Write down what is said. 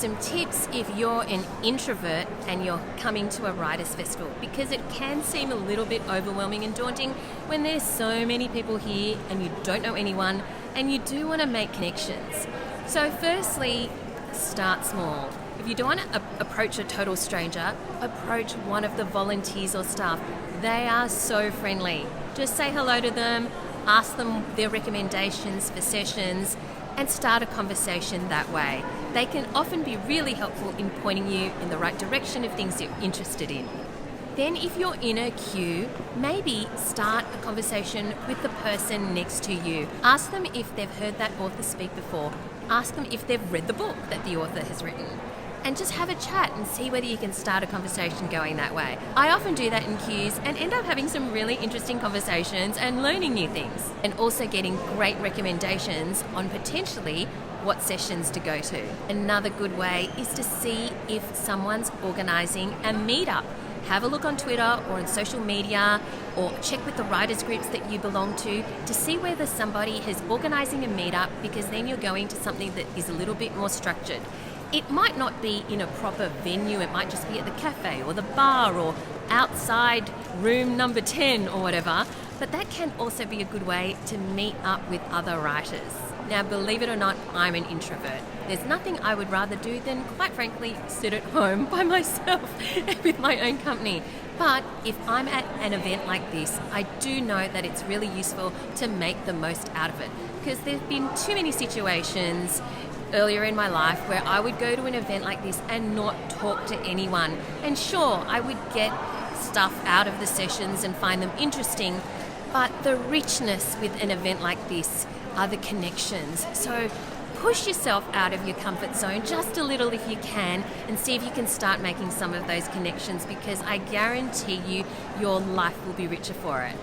some tips if you're an introvert and you're coming to a writers' festival, because it can seem a little bit overwhelming and daunting when there's so many people here and you don't know anyone and you do want to make connections. So firstly, start small. If you don't want to approach a total stranger, approach one of the volunteers or staff. They are so friendly. Just say hello to them, ask them their recommendations for sessions, and start a conversation that way. They can often be really helpful in pointing you in the right direction of things you're interested in. Then if you're in a queue, maybe start a conversation with the person next to you. Ask them if they've heard that author speak before. Ask them if they've read the book that the author has written. And just have a chat and see whether you can start a conversation going that way. I often do that in queues and end up having some really interesting conversations and learning new things. And also getting great recommendations on potentially what sessions to go to. Another good way is to see if someone's organising a meetup. Have a look on Twitter or on social media, or check with the writers groups that you belong to see whether somebody is organising a meetup, because then you're going to something that is a little bit more structured. It might not be in a proper venue, it might just be at the cafe or the bar or outside room number 10 or whatever, but that can also be a good way to meet up with other writers. Now, believe it or not, I'm an introvert. There's nothing I would rather do than, quite frankly, sit at home by myself with my own company. But if I'm at an event like this, I do know that it's really useful to make the most out of it, because there's been too many situations earlier in my life where I would go to an event like this and not talk to anyone. And sure, I would get stuff out of the sessions and find them interesting, but the richness with an event like this are the connections. So push yourself out of your comfort zone just a little if you can, and see if you can start making some of those connections, because I guarantee you your life will be richer for it.